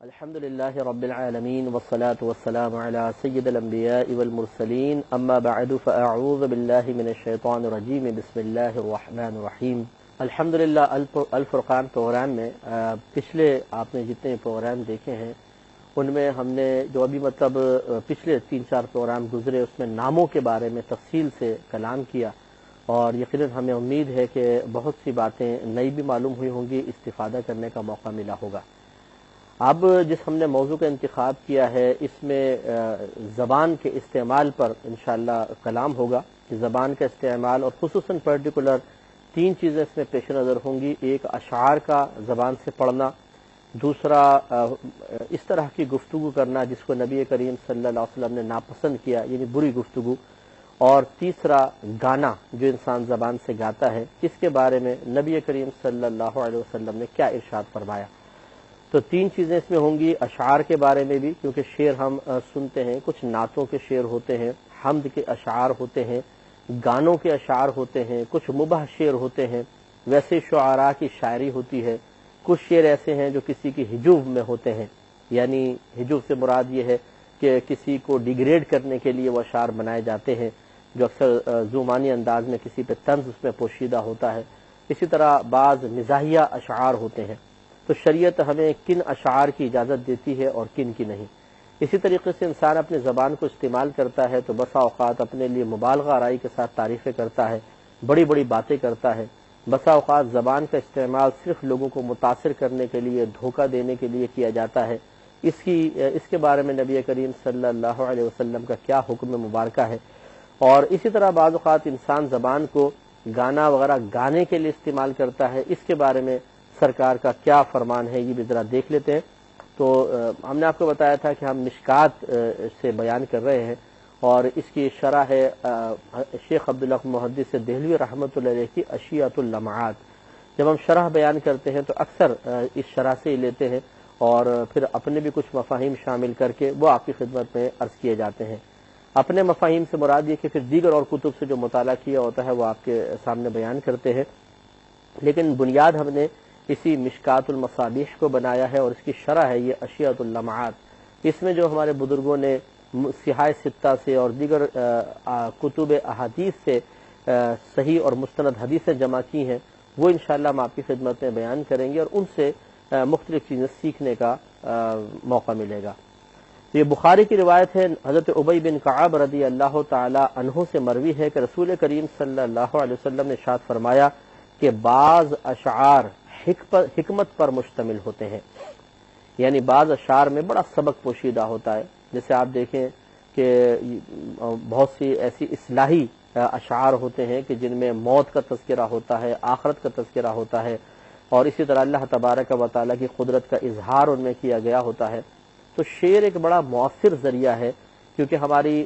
الحمد لله رب العالمين والصلاة والسلام على سيد الأنبياء والمرسلين أما بعد فأعوذ بالله من الشيطان الرجيم بسم الله الرحمن الرحيم الحمدللہ الفرقان پروگرام میں پچھلے آپ نے جتنے پروگرام دیکھے ہیں ان میں ہم نے جو ابھی پچھلے 3-4 پروگرام گزرے اس میں ناموں کے بارے میں تفصیل سے کلام کیا اور یقیناً ہمیں امید ہے کہ بہت سی باتیں نئی بھی معلوم ہوئی ہوں گی، استفادہ کرنے کا موقع ملا ہوگا۔ اب جس ہم نے موضوع کا انتخاب کیا ہے اس میں زبان کے استعمال پر انشاءاللہ کلام ہوگا کہ زبان کا استعمال اور خصوصاً پرٹیکولر 3 چیزیں اس میں پیش نظر ہوں گی۔ ایک اشعار کا زبان سے پڑھنا، دوسرا اس طرح کی گفتگو کرنا جس کو نبی کریم صلی اللہ علیہ وسلم نے ناپسند کیا یعنی بری گفتگو، اور تیسرا گانا جو انسان زبان سے گاتا ہے اس کے بارے میں نبی کریم صلی اللہ علیہ وسلم نے کیا ارشاد فرمایا۔ تو 3 چیزیں اس میں ہوں گی، اشعار کے بارے میں بھی کیونکہ شعر ہم سنتے ہیں، کچھ نعتوں کے شعر ہوتے ہیں، حمد کے اشعار ہوتے ہیں، گانوں کے اشعار ہوتے ہیں، کچھ مباح شعر ہوتے ہیں، ویسے شعراء کی شاعری ہوتی ہے، کچھ شعر ایسے ہیں جو کسی کی ہجوب میں ہوتے ہیں، یعنی ہجوب سے مراد یہ ہے کہ کسی کو ڈیگریڈ کرنے کے لیے وہ اشعار بنائے جاتے ہیں جو اکثر زمانی انداز میں کسی پہ طنز اس میں پوشیدہ ہوتا ہے۔ اسی طرح بعض مزاحیہ اشعار ہوتے ہیں، تو شریعت ہمیں کن اشعار کی اجازت دیتی ہے اور کن کی نہیں۔ اسی طریقے سے انسان اپنی زبان کو استعمال کرتا ہے تو بسا اوقات اپنے لیے مبالغہ آرائی کے ساتھ تعریفیں کرتا ہے، بڑی بڑی باتیں کرتا ہے، بسا اوقات زبان کا استعمال صرف لوگوں کو متاثر کرنے کے لیے، دھوکہ دینے کے لیے کیا جاتا ہے۔ اس کے بارے میں نبی کریم صلی اللہ علیہ وسلم کا کیا حکم مبارکہ ہے، اور اسی طرح بعض اوقات انسان زبان کو گانا وغیرہ گانے کے لیے استعمال کرتا ہے، اس کے بارے میں سرکار کا کیا فرمان ہے یہ بھی ذرا دیکھ لیتے ہیں۔ تو ہم نے آپ کو بتایا تھا کہ ہم مشکات سے بیان کر رہے ہیں اور اس کی شرح ہے شیخ عبداللہ محدث دہلوی رحمۃ اللہ علیہ کی اشیاۃ اللمعات۔ جب ہم شرح بیان کرتے ہیں تو اکثر اس شرح سے ہی لیتے ہیں اور پھر اپنے بھی کچھ مفاہیم شامل کر کے وہ آپ کی خدمت میں عرض کیے جاتے ہیں۔ اپنے مفاہیم سے مراد یہ کہ پھر دیگر اور کتب سے جو مطالعہ کیا ہوتا ہے وہ آپ کے سامنے بیان کرتے ہیں، لیکن بنیاد ہم نے اسی مشکات المصابیح کو بنایا ہے اور اس کی شرح ہے یہ اشیاۃ اللمعات۔ اس میں جو ہمارے بزرگوں نے صحاح ستہ سے اور دیگر کتب احادیث سے صحیح اور مستند حدیثیں جمع کی ہیں وہ انشاءاللہ ہم آپ کی خدمت میں بیان کریں گے اور ان سے مختلف چیزیں سیکھنے کا موقع ملے گا۔ یہ بخاری کی روایت ہے، حضرت ابی بن کعب رضی اللہ تعالی عنہ سے مروی ہے کہ رسول کریم صلی اللہ علیہ وسلم نے ارشاد فرمایا کہ بعض اشعار حکمت پر مشتمل ہوتے ہیں، یعنی بعض اشعار میں بڑا سبق پوشیدہ ہوتا ہے۔ جیسے آپ دیکھیں کہ بہت سی ایسی اصلاحی اشعار ہوتے ہیں کہ جن میں موت کا تذکرہ ہوتا ہے، آخرت کا تذکرہ ہوتا ہے، اور اسی طرح اللہ تبارک و تعالیٰ کی قدرت کا اظہار ان میں کیا گیا ہوتا ہے۔ تو شعر ایک بڑا مؤثر ذریعہ ہے کیونکہ ہماری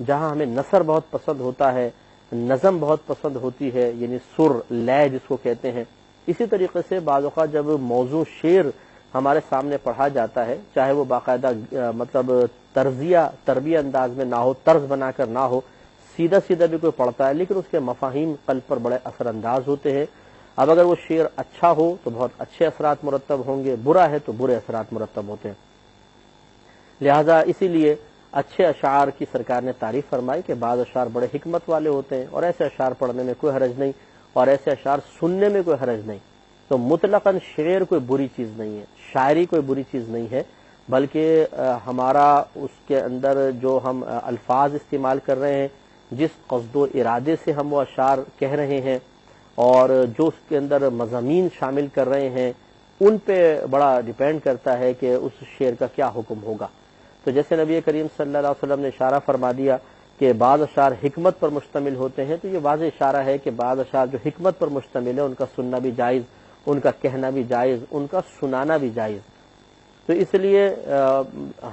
جہاں ہمیں نثر بہت پسند ہوتا ہے، نظم بہت پسند ہوتی ہے، یعنی سر لے جس کو کہتے ہیں، اسی طریقے سے بعض اوقات جب موضوع شعر ہمارے سامنے پڑھا جاتا ہے، چاہے وہ باقاعدہ تربیہ انداز میں نہ ہو، طرز بنا کر نہ ہو، سیدھا سیدھا بھی کوئی پڑھتا ہے لیکن اس کے مفاہیم قلب پر بڑے اثر انداز ہوتے ہیں۔ اب اگر وہ شعر اچھا ہو تو بہت اچھے اثرات مرتب ہوں گے، برا ہے تو برے اثرات مرتب ہوتے ہیں۔ لہذا اسی لیے اچھے اشعار کی سرکار نے تعریف فرمائی کہ بعض اشعار بڑے حکمت والے ہوتے ہیں اور ایسے اشعار پڑھنے میں کوئی حرج نہیں اور ایسے اشعار سننے میں کوئی حرج نہیں۔ تو مطلقاً شعر کوئی بری چیز نہیں ہے، شاعری کوئی بری چیز نہیں ہے، بلکہ ہمارا اس کے اندر جو ہم الفاظ استعمال کر رہے ہیں، جس قصد و ارادے سے ہم وہ اشعار کہہ رہے ہیں اور جو اس کے اندر مضامین شامل کر رہے ہیں ان پہ بڑا ڈیپینڈ کرتا ہے کہ اس شعر کا کیا حکم ہوگا۔ تو جیسے نبی کریم صلی اللہ علیہ وسلم نے اشارہ فرما دیا کہ بعض اشعار حکمت پر مشتمل ہوتے ہیں، تو یہ واضح اشارہ ہے کہ بعض اشعار جو حکمت پر مشتمل ہے ان کا سننا بھی جائز، ان کا کہنا بھی جائز، ان کا سنانا بھی جائز۔ تو اس لیے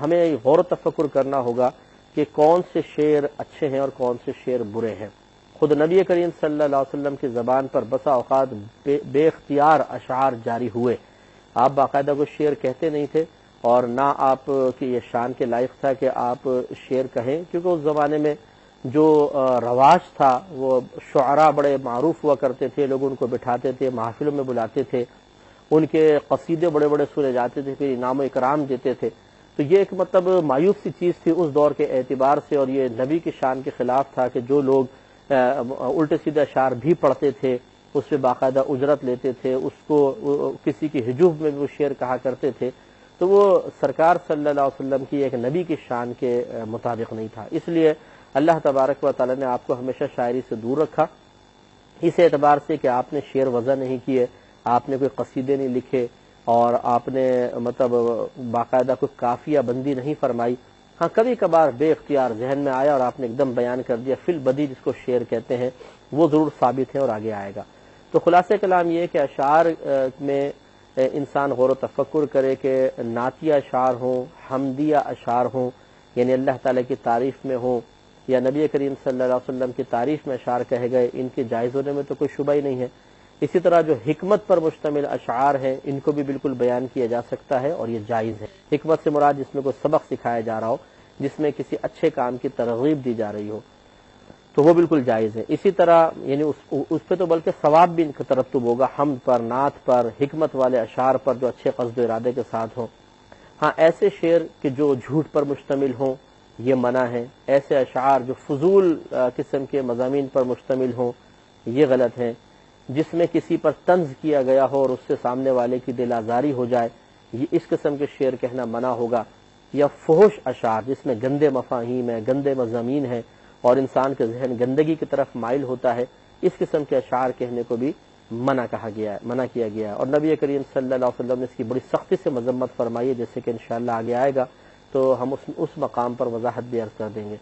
ہمیں غور و تفکر کرنا ہوگا کہ کون سے شعر اچھے ہیں اور کون سے شعر برے ہیں۔ خود نبی کریم صلی اللہ علیہ وسلم کی زبان پر بسا اوقات بے اختیار اشعار جاری ہوئے، آپ باقاعدہ کوئی شعر کہتے نہیں تھے اور نہ آپ کی یہ شان کے لائق تھا کہ آپ شعر کہیں، کیونکہ اس زمانے میں جو رواج تھا وہ شعراء بڑے معروف ہوا کرتے تھے، لوگ ان کو بٹھاتے تھے، محافلوں میں بلاتے تھے ان کے قصیدے بڑے بڑے سنے جاتے تھے، پھر انعام و اکرام دیتے تھے. تو یہ ایک مطلب مایوس سی چیز تھی اس دور کے اعتبار سے، اور یہ نبی کی شان کے خلاف تھا کہ جو لوگ الٹے سیدھے اشعار بھی پڑھتے تھے، اس پہ باقاعدہ اجرت لیتے تھے، اس کو کسی کی ہجوب میں بھی وہ شعر کہا کرتے تھے، تو وہ سرکار صلی اللہ علیہ وسلم کی ایک نبی کی شان کے مطابق نہیں تھا. اس لیے اللہ تبارک و تعالی نے آپ کو ہمیشہ شاعری سے دور رکھا، اس اعتبار سے کہ آپ نے شعر وضع نہیں کیے، آپ نے کوئی قصیدے نہیں لکھے، اور آپ نے مطلب باقاعدہ کوئی قافیہ بندی نہیں فرمائی. ہاں کبھی کبھار بے اختیار ذہن میں آیا اور آپ نے ایک دم بیان کر دیا، فی البدی جس کو شعر کہتے ہیں، وہ ضرور ثابت ہے اور آگے آئے گا. تو خلاصہ کلام یہ ہے کہ اشعار میں انسان غور و تفکر کرے کہ نعتیہ اشعار ہوں، حمدیہ اشعار ہوں، یعنی اللہ تعالیٰ کی تعریف میں ہوں، یا نبی کریم صلی اللہ علیہ وسلم کی تعریف میں اشعار کہے گئے، ان کے جائز ہونے میں تو کوئی شبہ ہی نہیں ہے. اسی طرح جو حکمت پر مشتمل اشعار ہیں، ان کو بھی بالکل بیان کیا جا سکتا ہے اور یہ جائز ہے. حکمت سے مراد جس میں کوئی سبق سکھایا جا رہا ہو، جس میں کسی اچھے کام کی ترغیب دی جا رہی ہو، تو وہ بالکل جائز ہے. اسی طرح یعنی اس پہ تو بلکہ ثواب بھی ترتب ہوگا، حمد پر، نعت پر، حکمت والے اشعار پر جو اچھے قصد و ارادے کے ساتھ ہوں. ہاں ایسے شعر کہ جو جھوٹ پر مشتمل ہوں یہ منع ہے، ایسے اشعار جو فضول قسم کے مضامین پر مشتمل ہوں یہ غلط ہیں، جس میں کسی پر طنز کیا گیا ہو اور اس سے سامنے والے کی دل آزاری ہو جائے، یہ اس قسم کے شعر کہنا منع ہوگا. یا فحش اشعار جس میں گندے مفاہیم ہیں، گندے مضامین ہیں اور انسان کے ذہن گندگی کی طرف مائل ہوتا ہے، اس قسم کے اشعار کہنے کو بھی منع کیا گیا ہے. اور نبی کریم صلی اللہ علیہ وسلم نے اس کی بڑی سختی سے مذمت فرمائی ہے، جیسے کہ انشاءاللہ آگے آئے گا تو ہم اس مقام پر وضاحت بھی عرض کر دیں گے.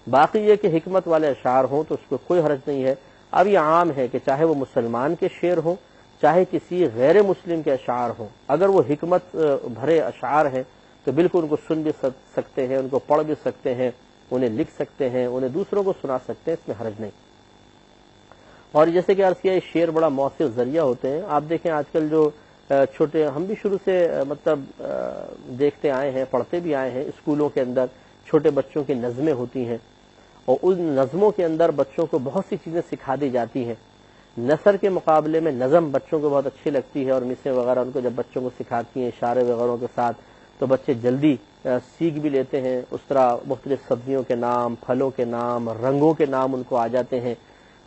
باقی یہ کہ حکمت والے اشعار ہوں تو اس کو کوئی حرج نہیں ہے. اب یہ عام ہے کہ چاہے وہ مسلمان کے شعر ہوں، چاہے کسی غیر مسلم کے اشعار ہوں، اگر وہ حکمت بھرے اشعار ہیں تو بالکل ان کو سن بھی سکتے ہیں، ان کو پڑھ بھی سکتے ہیں، انہیں لکھ سکتے ہیں، انہیں دوسروں کو سنا سکتے ہیں، اس میں حرج نہیں. اور جیسے کہ عرض کیا، شعر بڑا مؤثر ذریعہ ہوتے ہیں. آپ دیکھیں آج کل جو چھوٹے، ہم بھی شروع سے مطلب دیکھتے آئے ہیں، پڑھتے بھی آئے ہیں، اسکولوں کے اندر چھوٹے بچوں کی نظمیں ہوتی ہیں، اور ان نظموں کے اندر بچوں کو بہت سی چیزیں سکھا دی جاتی ہیں. نثر کے مقابلے میں نظم بچوں کو بہت اچھی لگتی ہے، اور مثیں وغیرہ ان کو جب بچوں کو سکھاتی ہیں اشارے وغیرہ کے ساتھ تو بچے جلدی سیکھ بھی لیتے ہیں. اس طرح مختلف سبزیوں کے نام، پھلوں کے نام، رنگوں کے نام ان کو آ جاتے ہیں.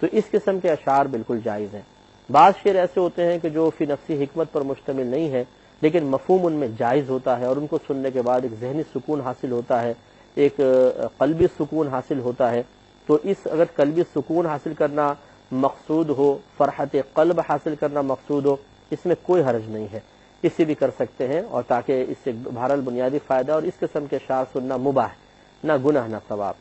تو اس قسم کے اشعار بالکل جائز ہیں. بعض شعر ایسے ہوتے ہیں کہ جو فی نفسی حکمت پر مشتمل نہیں ہے، لیکن مفہوم ان میں جائز ہوتا ہے، اور ان کو سننے کے بعد ایک ذہنی سکون حاصل ہوتا ہے، ایک قلبی سکون حاصل ہوتا ہے. تو اس اگر قلبی سکون حاصل کرنا مقصود ہو، فرحت قلب حاصل کرنا مقصود ہو، اس میں کوئی حرج نہیں ہے، اسے بھی کر سکتے ہیں. اور تاکہ اس سے بہرحال بنیادی فائدہ، اور اس قسم کے اشعار سننا مباح، نہ گناہ نہ ثواب.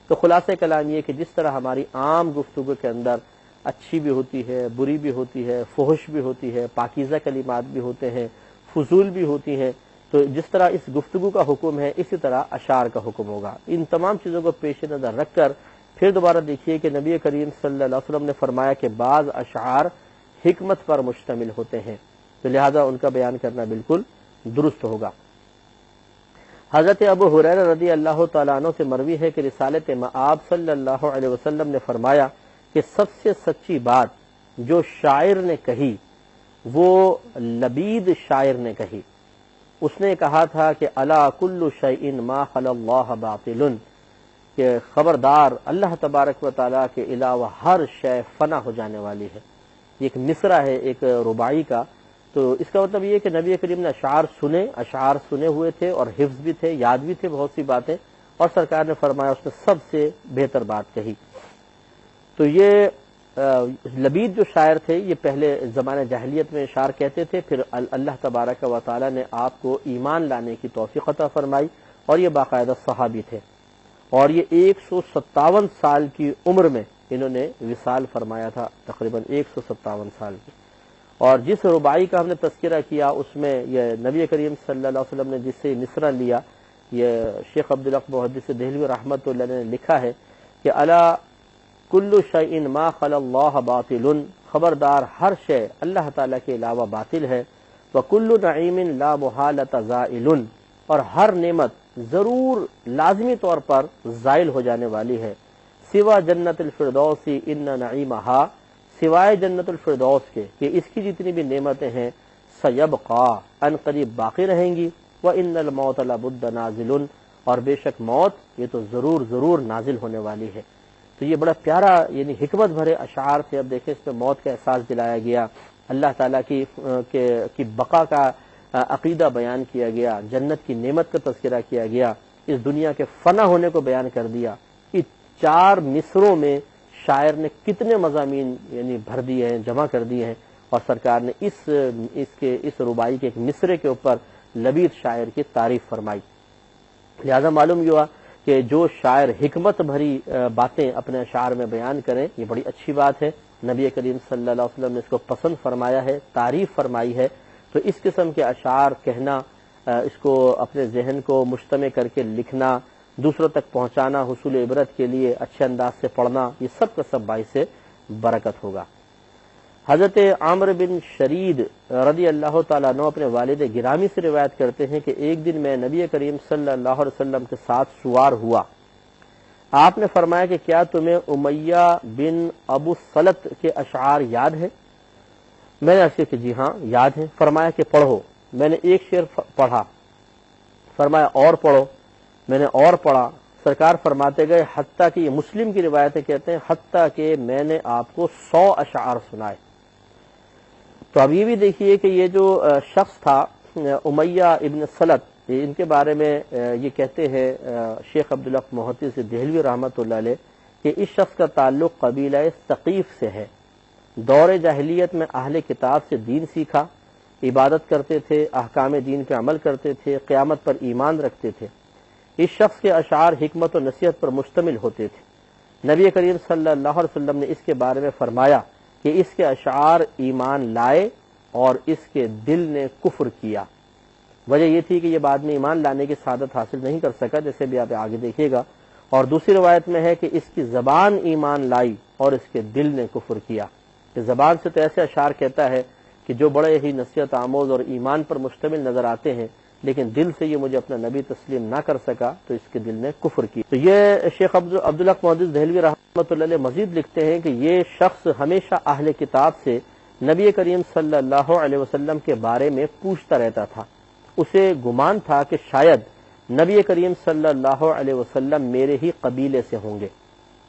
تو خلاصہ کلام یہ کہ جس طرح ہماری عام گفتگو کے اندر اچھی بھی ہوتی ہے، بری بھی ہوتی ہے، فحش بھی ہوتی ہے، پاکیزہ کلمات بھی ہوتے ہیں، فضول بھی ہوتی ہیں، تو جس طرح اس گفتگو کا حکم ہے اسی طرح اشعار کا حکم ہوگا. ان تمام چیزوں کو پیش نظر رکھ کر پھر دوبارہ دیکھیے کہ نبی کریم صلی اللہ علیہ وسلم نے فرمایا کہ بعض اشعار حکمت پر مشتمل ہوتے ہیں، تو لہذا ان کا بیان کرنا بالکل درست ہوگا. حضرت ابو ہریرہ رضی اللہ تعالیٰ عنہ سے مروی ہے کہ رسالت مآب صلی اللہ علیہ وسلم نے فرمایا کہ سب سے سچی بات جو شاعر نے کہی وہ لبید شاعر نے کہی. اس نے کہا تھا کہ الا کل شیء ما خلا اللہ باطل، کہ خبردار اللہ تبارک و تعالیٰ کے علاوہ ہر شے فنا ہو جانے والی ہے. یہ ایک مصرع ہے ایک رباعی کا. تو اس کا مطلب یہ کہ نبی کریم نے اشعار سنے ہوئے تھے، اور حفظ بھی تھے، یاد بھی تھے بہت سی باتیں، اور سرکار نے فرمایا اس نے سب سے بہتر بات کہی. تو یہ لبید جو شاعر تھے یہ پہلے زمانہ جاہلیت میں اشعار کہتے تھے، پھر اللہ تبارک و تعالی نے آپ کو ایمان لانے کی توفیق عطا فرمائی، اور یہ باقاعدہ صحابی تھے، اور یہ 157 سال کی عمر میں انہوں نے وصال فرمایا تھا، تقریباً 157 سال کی. اور جس رباعی کا ہم نے تذکرہ کیا اس میں یہ نبی کریم صلی اللہ علیہ وسلم نے جس سے مصرع لیا، یہ شیخ عبدالحق محدث دہلوی رحمۃ اللہ نے لکھا ہے کہ الا کل شیء ما خلا اللہ باطل، خبردار ہر شے اللہ تعالیٰ کے علاوہ باطل ہے. وکل نعیم لا محالۃ زائل، اور ہر نعمت ضرور لازمی طور پر زائل ہو جانے والی ہے. سوا جنت الفردوس ان نعیمہا، سوائے جنت الفردوس کے کہ اس کی جتنی بھی نعمتیں ہیں سیبقا، ان قریب باقی رہیں گی، وان الموت لابد نازل، اور بے شک موت یہ تو ضرور ضرور نازل ہونے والی ہے۔ تو یہ بڑا پیارا یعنی حکمت بھرے اشعار تھے۔ اب دیکھیں اس میں موت کا احساس دلایا گیا، اللہ تعالیٰ کی بقا کا عقیدہ بیان کیا گیا، جنت کی نعمت کا تذکرہ کیا گیا، اس دنیا کے فنا ہونے کو بیان کر دیا۔ اس 4 مصروں میں شاعر نے کتنے مضامین یعنی بھر دیے ہیں، جمع کر دیے ہیں، اور سرکار نے اس رباعی کے ایک مصرے کے اوپر لبید شاعر کی تعریف فرمائی۔ لہذا معلوم ہوا کہ جو شاعر حکمت بھری باتیں اپنے اشعار میں بیان کریں یہ بڑی اچھی بات ہے۔ نبی کریم صلی اللہ علیہ وسلم نے اس کو پسند فرمایا ہے، تعریف فرمائی ہے۔ تو اس قسم کے اشعار کہنا، اس کو اپنے ذہن کو مجتمع کر کے لکھنا، دوسروں تک پہنچانا، حصول عبرت کے لیے اچھے انداز سے پڑھنا، یہ سب کا سب باعث برکت ہوگا۔ حضرت عامر بن شرید رضی اللہ تعالیٰ عنہ اپنے والد گرامی سے روایت کرتے ہیں کہ ایک دن میں نبی کریم صلی اللہ علیہ وسلم کے ساتھ سوار ہوا، آپ نے فرمایا کہ کیا تمہیں امیہ بن ابو سلط کے اشعار یاد ہیں؟ میں نے عرض کیا کہ جی ہاں یاد ہیں۔ فرمایا کہ پڑھو۔ میں نے ایک شعر پڑھا، فرمایا اور پڑھو۔ میں نے اور پڑھا۔ سرکار فرماتے گئے حتیٰ کہ، یہ مسلم کی روایتیں کہتے ہیں، حتیٰ کہ میں نے آپ کو 100 اشعار سنائے۔ تو اب یہ بھی دیکھیے کہ یہ جو شخص تھا امیہ ابن سلط، ان کے بارے میں یہ کہتے ہیں شیخ عبدالحق محدث دہلوی رحمۃ اللہ علیہ کہ اس شخص کا تعلق قبیلہ ثقیف سے ہے۔ دور جاہلیت میں اہل کتاب سے دین سیکھا، عبادت کرتے تھے، احکام دین پہ عمل کرتے تھے، قیامت پر ایمان رکھتے تھے۔ اس شخص کے اشعار حکمت و نصیحت پر مشتمل ہوتے تھے۔ نبی کریم صلی اللہ علیہ وسلم نے اس کے بارے میں فرمایا کہ اس کے اشعار ایمان لائے اور اس کے دل نے کفر کیا۔ وجہ یہ تھی کہ یہ بعد میں ایمان لانے کی سعادت حاصل نہیں کر سکا، جیسے بھی آپ آگے دیکھیے گا۔ اور دوسری روایت میں ہے کہ اس کی زبان ایمان لائی اور اس کے دل نے کفر کیا۔ کہ زبان سے تو ایسے اشعار کہتا ہے کہ جو بڑے ہی نصیحت آموز اور ایمان پر مشتمل نظر آتے ہیں، لیکن دل سے یہ مجھے اپنا نبی تسلیم نہ کر سکا تو اس کے دل نے کفر کیا۔ تو یہ شیخ عبدالحق محدث دہلوی رحمۃ اللہ علیہ مزید لکھتے ہیں کہ یہ شخص ہمیشہ اہل کتاب سے نبی کریم صلی اللہ علیہ وسلم کے بارے میں پوچھتا رہتا تھا۔ اسے گمان تھا کہ شاید نبی کریم صلی اللہ علیہ وسلم میرے ہی قبیلے سے ہوں گے،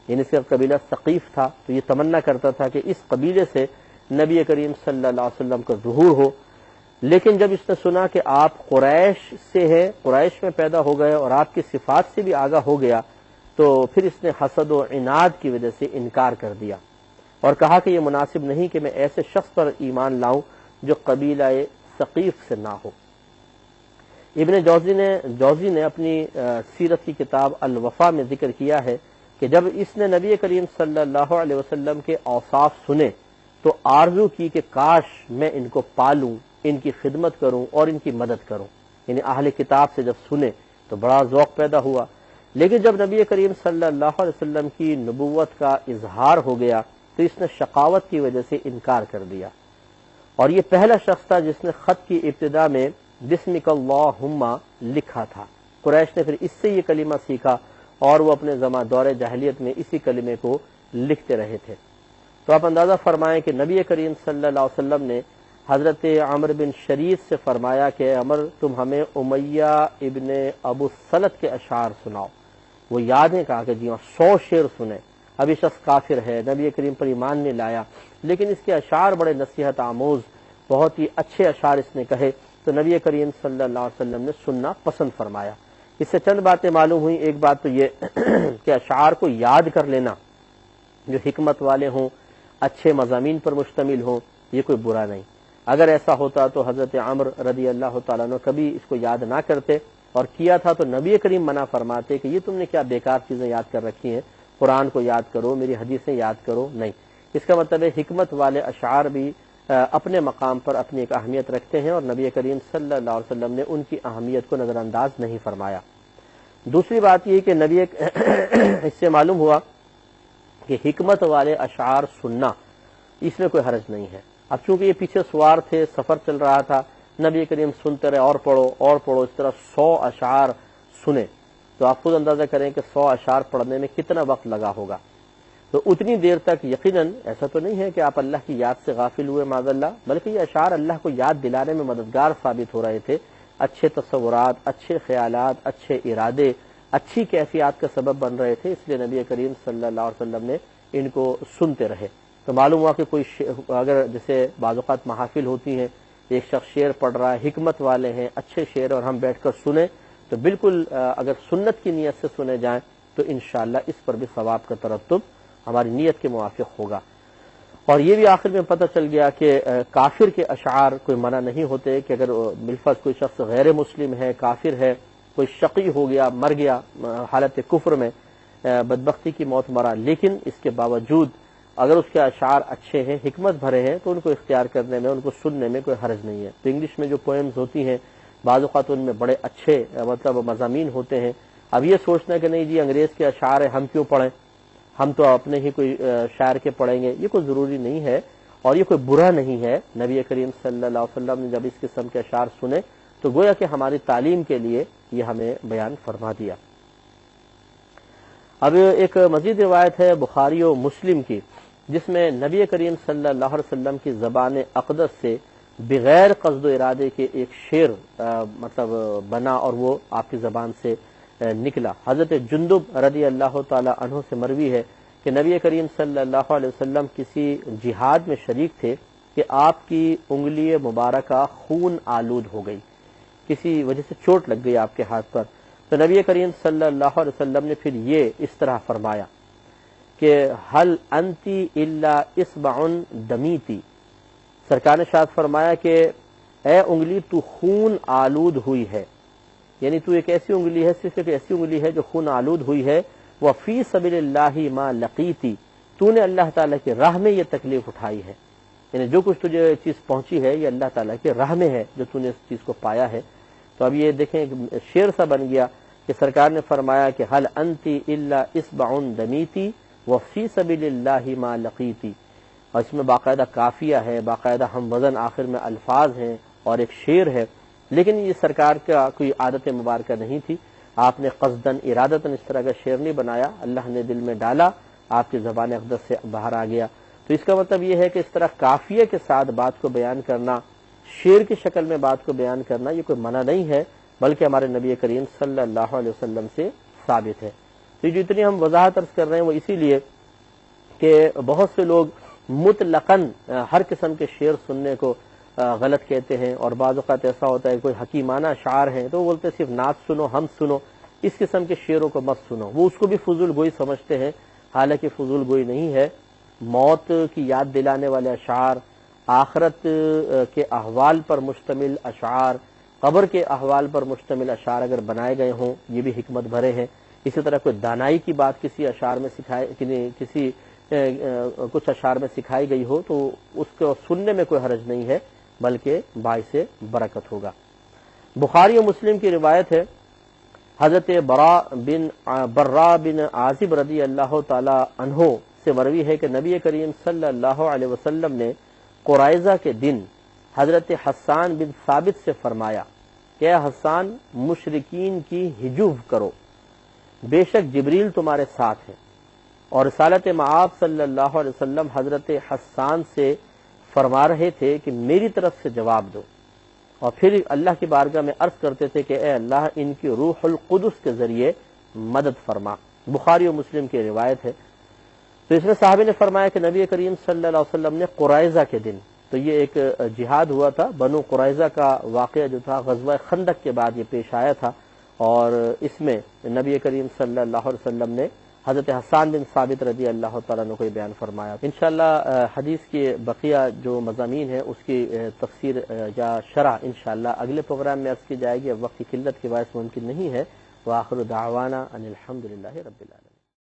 یعنی اس کا قبیلہ ثقیف تھا، تو یہ تمنا کرتا تھا کہ اس قبیلے سے نبی کریم صلی اللہ علیہ وسلم کا ظہور ہو۔ لیکن جب اس نے سنا کہ آپ قریش سے ہیں، قریش میں پیدا ہو گئے اور آپ کی صفات سے بھی آگاہ ہو گیا، تو پھر اس نے حسد و عناد کی وجہ سے انکار کر دیا اور کہا کہ یہ مناسب نہیں کہ میں ایسے شخص پر ایمان لاؤں جو قبیلہ ثقیف سے نہ ہو۔ ابن جوزی نے اپنی سیرت کی کتاب الوفا میں ذکر کیا ہے کہ جب اس نے نبی کریم صلی اللہ علیہ وسلم کے اوصاف سنے تو آرزو کی کہ کاش میں ان کو پالوں، ان کی خدمت کروں اور ان کی مدد کروں۔ یعنی اہل کتاب سے جب سنے تو بڑا ذوق پیدا ہوا، لیکن جب نبی کریم صلی اللہ علیہ وسلم کی نبوت کا اظہار ہو گیا تو اس نے شقاوت کی وجہ سے انکار کر دیا۔ اور یہ پہلا شخص تھا جس نے خط کی ابتدا میں بسمک اللہم لکھا تھا۔ قریش نے پھر اس سے یہ کلمہ سیکھا اور وہ اپنے دور جاہلیت میں اسی کلمے کو لکھتے رہے تھے۔ تو آپ اندازہ فرمائیں کہ نبی کریم صلی اللہ علیہ وسلم نے حضرت عمر بن شرید سے فرمایا کہ عمر تم ہمیں امیہ ابن ابو سلط کے اشعار سناؤ۔ وہ یاد ہیں؟ کہا کہ جی 100 شعر سنے۔ اب یہ شخص کافر ہے، نبی کریم پر ایمان نہیں لایا، لیکن اس کے اشعار بڑے نصیحت آموز، بہت ہی اچھے اشعار اس نے کہے، تو نبی کریم صلی اللہ علیہ وسلم نے سننا پسند فرمایا۔ اس سے چند باتیں معلوم ہوئی۔ ایک بات تو یہ کہ اشعار کو یاد کر لینا جو حکمت والے ہوں، اچھے مضامین پر مشتمل ہوں، یہ کوئی برا نہیں۔ اگر ایسا ہوتا تو حضرت عمر رضی اللہ تعالیٰ عنہ کبھی اس کو یاد نہ کرتے، اور کیا تھا تو نبی کریم منع فرماتے کہ یہ تم نے کیا بیکار چیزیں یاد کر رکھی ہیں، قرآن کو یاد کرو، میری حدیثیں یاد کرو۔ نہیں، اس کا مطلب ہے حکمت والے اشعار بھی اپنے مقام پر اپنی ایک اہمیت رکھتے ہیں اور نبی کریم صلی اللہ علیہ وسلم نے ان کی اہمیت کو نظر انداز نہیں فرمایا۔ دوسری بات یہ کہ نبی اس سے معلوم ہوا کہ حکمت والے اشعار سننا اس میں کوئی حرج نہیں ہے۔ اب چونکہ یہ پیچھے سوار تھے، سفر چل رہا تھا، نبی کریم سنتے رہے اور پڑھو، اس طرح 100 اشعار سنے، تو آپ خود اندازہ کریں کہ 100 اشعار پڑھنے میں کتنا وقت لگا ہوگا۔ تو اتنی دیر تک یقیناً ایسا تو نہیں ہے کہ آپ اللہ کی یاد سے غافل ہوئے معاذ اللہ، بلکہ یہ اشعار اللہ کو یاد دلانے میں مددگار ثابت ہو رہے تھے، اچھے تصورات، اچھے خیالات، اچھے ارادے، اچھی کیفیات کا سبب بن رہے تھے، اس لیے نبی کریم صلی اللہ علیہ وسلم نے ان کو سنتے رہے۔ تو معلوم ہوا کہ کوئی اگر جیسے بعض اوقات محافل ہوتی ہیں، ایک شخص شعر پڑھ رہا ہے، حکمت والے ہیں، اچھے شعر، اور ہم بیٹھ کر سنیں، تو بالکل اگر سنت کی نیت سے سنے جائیں تو انشاءاللہ اس پر بھی ثواب کا ترتب ہماری نیت کے موافق ہوگا۔ اور یہ بھی آخر میں پتہ چل گیا کہ کافر کے اشعار کوئی منع نہیں ہوتے، کہ اگر بالفرض کوئی شخص غیر مسلم ہے، کافر ہے، کوئی شقی ہو گیا، مر گیا حالت کفر میں، بدبختی کی موت مرا، لیکن اس کے باوجود اگر اس کے اشعار اچھے ہیں، حکمت بھرے ہیں، تو ان کو اختیار کرنے میں، ان کو سننے میں کوئی حرج نہیں ہے۔ تو انگلش میں جو پوئمز ہوتی ہیں بعض اوقات ان میں بڑے اچھے مضامین ہوتے ہیں، اب یہ سوچنا کہ نہیں جی انگریز کے اشعار ہیں ہم کیوں پڑھیں، ہم تو اپنے ہی کوئی شاعر کے پڑھیں گے، یہ کوئی ضروری نہیں ہے اور یہ کوئی برا نہیں ہے۔ نبی کریم صلی اللہ علیہ وسلم نے جب اس قسم کے اشعار سنے تو گویا کہ ہماری تعلیم کے لیے یہ ہمیں بیان فرما دیا۔ اب ایک مزید روایت ہے بخاری و مسلم کی، جس میں نبی کریم صلی اللہ علیہ وسلم کی زبان اقدس سے بغیر قصد و ارادے کے ایک شعر بنا اور وہ آپ کی زبان سے نکلا۔ حضرت جندب رضی اللہ تعالی عنہ سے مروی ہے کہ نبی کریم صلی اللہ علیہ وسلم کسی جہاد میں شریک تھے کہ آپ کی انگلی مبارکہ خون آلود ہو گئی، کسی وجہ سے چوٹ لگ گئی آپ کے ہاتھ پر، تو نبی کریم صلی اللہ علیہ وسلم نے پھر یہ اس طرح فرمایا کہ ہل انتی الا اصبع دمیتی، سرکار نے شاد فرمایا کہ اے انگلی تو خون آلود ہوئی ہے، یعنی تو ایک ایسی انگلی ہے، صرف ایک ایسی انگلی ہے جو خون آلود ہوئی ہے، وفی سبیل اللہ ما لقیتی، تو نے اللہ تعالیٰ کی راہ میں یہ تکلیف اٹھائی ہے، یعنی جو کچھ تجھے چیز پہنچی ہے یہ اللہ تعالیٰ کی راہ میں ہے جو تو نے اس چیز کو پایا ہے۔ تو اب یہ دیکھیں شعر سا بن گیا کہ سرکار نے فرمایا کہ حل انتی الا اصبع دمیتی وفی سبیل اللہ ما لقیتی، اور اس میں باقاعدہ قافیہ ہے، باقاعدہ ہم وزن آخر میں الفاظ ہیں اور ایک شعر ہے، لیکن یہ سرکار کا کوئی عادت مبارکہ نہیں تھی، آپ نے قصداً ارادتاً اس طرح کا شعر نہیں بنایا، اللہ نے دل میں ڈالا، آپ کی زبان اقدس سے باہر آ گیا۔ تو اس کا مطلب یہ ہے کہ اس طرح قافیے کے ساتھ بات کو بیان کرنا، شعر کی شکل میں بات کو بیان کرنا، یہ کوئی منع نہیں ہے، بلکہ ہمارے نبی کریم صلی اللہ علیہ وسلم سے ثابت ہے۔ تو جو اتنی ہم وضاحت عرض کر رہے ہیں وہ اسی لیے کہ بہت سے لوگ مطلقاً ہر قسم کے شعر سننے کو غلط کہتے ہیں، اور بعض اوقات ایسا ہوتا ہے کوئی حکیمانہ اشعار ہیں تو وہ بولتے ہیں صرف نعت سنو، ہم سنو، اس قسم کے شعروں کو مت سنو، وہ اس کو بھی فضول گوئی سمجھتے ہیں، حالانکہ فضول گوئی نہیں ہے۔ موت کی یاد دلانے والے اشعار، آخرت کے احوال پر مشتمل اشعار، قبر کے احوال پر مشتمل اشعار اگر بنائے گئے ہوں یہ بھی حکمت بھرے ہیں۔ اسی طرح کوئی دانائی کی بات کسی اشعار میں کچھ اشعار میں سکھائی گئی ہو تو اس کو سننے میں کوئی حرج نہیں ہے، بلکہ باعث برکت ہوگا۔ بخاری و مسلم کی روایت ہے، حضرت براء بن عازب رضی اللہ تعالی عنہ سے مروی ہے کہ نبی کریم صلی اللہ علیہ وسلم نے قرائضہ کے دن حضرت حسان بن ثابت سے فرمایا کہ اے حسان، مشرکین کی ہجو کرو، بے شک جبریل تمہارے ساتھ ہے، اور رسالت معاب صلی اللہ علیہ وسلم حضرت حسان سے فرما رہے تھے کہ میری طرف سے جواب دو، اور پھر اللہ کی بارگاہ میں عرض کرتے تھے کہ اے اللہ ان کی روح القدس کے ذریعے مدد فرما۔ بخاری و مسلم کی روایت ہے۔ تو اس میں صحابی نے فرمایا کہ نبی کریم صلی اللہ علیہ وسلم نے قرائضہ کے دن، تو یہ ایک جہاد ہوا تھا، بنو قرائضہ کا واقعہ جو تھا غزوہ خندق کے بعد یہ پیش آیا تھا، اور اس میں نبی کریم صلی اللہ علیہ وسلم نے حضرت حسان بن ثابت رضی اللہ تعالیٰ عنہ کو یہ بیان فرمایا۔ انشاءاللہ حدیث کے بقیہ جو مضامین ہیں اس کی تفسیر یا شرح انشاءاللہ اگلے پروگرام میں عرض کی جائے گی، اب وقت کی قلت کی باعث ممکن نہیں ہے۔ وآخر دعوانا ان الحمدللہ رب العالمین۔